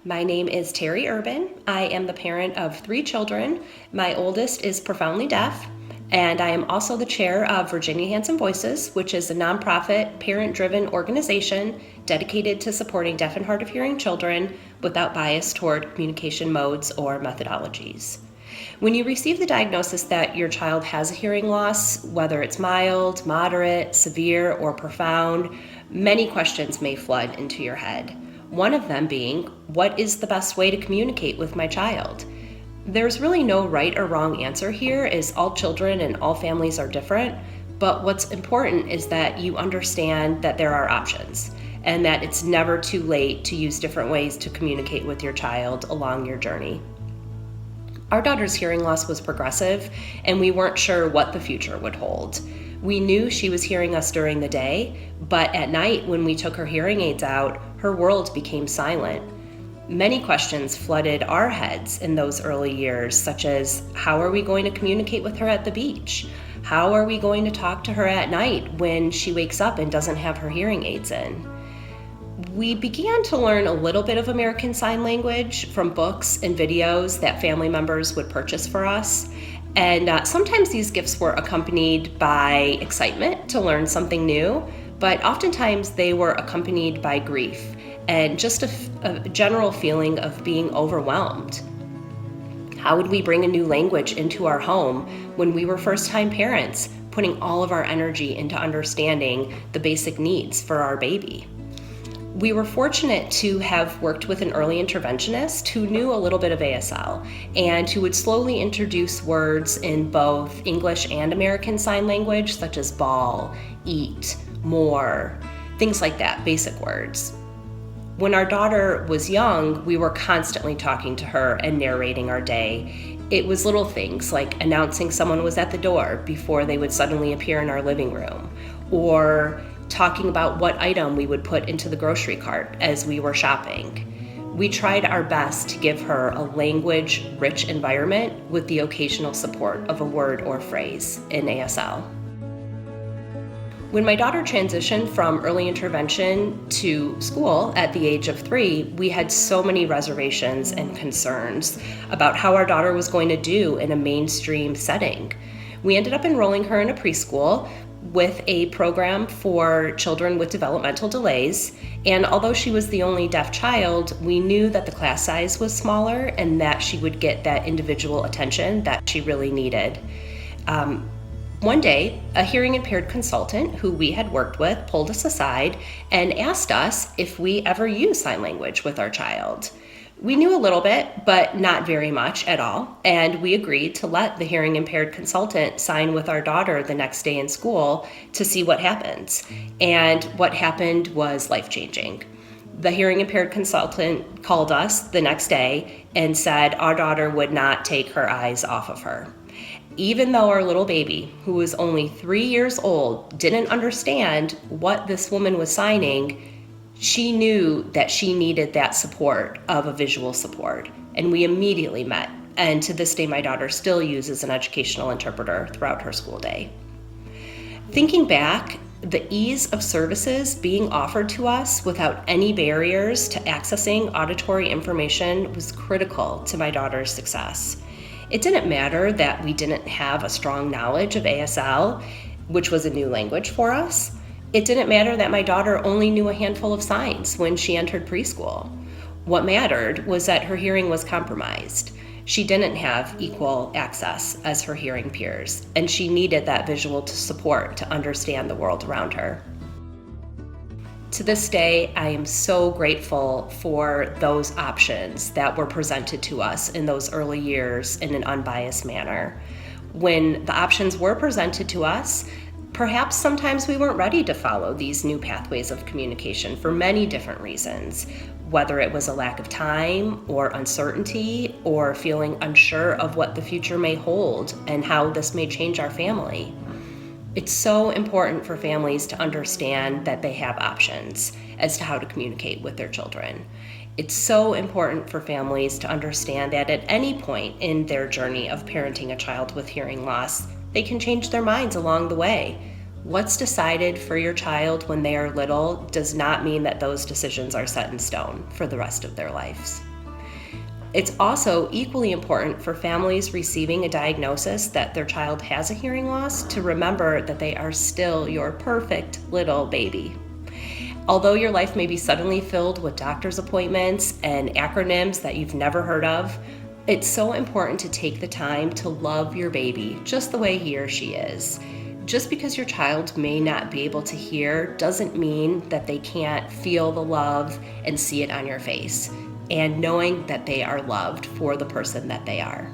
My name is Terry Urban. I am the parent of 3 children. My oldest is profoundly deaf, and I am also the chair of Virginia Hanson Voices, which is a nonprofit, parent-driven organization dedicated to supporting deaf and hard of hearing children without bias toward communication modes or methodologies. When you receive the diagnosis that your child has a hearing loss, whether it's mild, moderate, severe, or profound, many questions may flood into your head. One of them being, what is the best way to communicate with my child? There's really no right or wrong answer here, as all children and all families are different, but what's important is that you understand that there are options and that it's never too late to use different ways to communicate with your child along your journey. Our daughter's hearing loss was progressive, and we weren't sure what the future would hold. We knew she was hearing us during the day, but at night when we took her hearing aids out, her world became silent. Many questions flooded our heads in those early years, such as, how are we going to communicate with her at the beach? How are we going to talk to her at night when she wakes up and doesn't have her hearing aids in? We began to learn a little bit of American Sign Language from books and videos that family members would purchase for us. And sometimes these gifts were accompanied by excitement to learn something new, but oftentimes they were accompanied by grief and just a general feeling of being overwhelmed. How would we bring a new language into our home when we were first-time parents, putting all of our energy into understanding the basic needs for our baby? We were fortunate to have worked with an early interventionist who knew a little bit of ASL and who would slowly introduce words in both English and American Sign Language, such as ball, eat, more, things like that, basic words. When our daughter was young, we were constantly talking to her and narrating our day. It was little things like announcing someone was at the door before they would suddenly appear in our living room, or talking about what item we would put into the grocery cart as we were shopping. We tried our best to give her a language-rich environment with the occasional support of a word or phrase in ASL. When my daughter transitioned from early intervention to school at the age of 3, we had so many reservations and concerns about how our daughter was going to do in a mainstream setting. We ended up enrolling her in a preschool with a program for children with developmental delays, and although she was the only deaf child, we knew that the class size was smaller and that she would get that individual attention that she really needed. One day, a hearing impaired consultant who we had worked with pulled us aside and asked us if we ever use sign language with our child. We knew a little bit, but not very much at all, and we agreed to let the hearing impaired consultant sign with our daughter the next day in school to see what happens. And what happened was life-changing. The hearing impaired consultant called us the next day and said our daughter would not take her eyes off of her. Even though our little baby, who was only 3 years old, didn't understand what this woman was signing, she knew that she needed that support of a visual support, and we immediately met. And to this day, my daughter still uses an educational interpreter throughout her school day. Thinking back, the ease of services being offered to us without any barriers to accessing auditory information was critical to my daughter's success. It didn't matter that we didn't have a strong knowledge of ASL, which was a new language for us. It didn't matter that my daughter only knew a handful of signs when she entered preschool. What mattered was that her hearing was compromised. She didn't have equal access as her hearing peers, and she needed that visual support to understand the world around her. To this day, I am so grateful for those options that were presented to us in those early years in an unbiased manner. When the options were presented to us, perhaps sometimes we weren't ready to follow these new pathways of communication for many different reasons, whether it was a lack of time or uncertainty or feeling unsure of what the future may hold and how this may change our family. It's so important for families to understand that they have options as to how to communicate with their children. It's so important for families to understand that at any point in their journey of parenting a child with hearing loss, they can change their minds along the way. What's decided for your child when they are little does not mean that those decisions are set in stone for the rest of their lives. It's also equally important for families receiving a diagnosis that their child has a hearing loss to remember that they are still your perfect little baby. Although your life may be suddenly filled with doctor's appointments and acronyms that you've never heard of, it's so important to take the time to love your baby just the way he or she is. Just because your child may not be able to hear doesn't mean that they can't feel the love and see it on your face, and knowing that they are loved for the person that they are.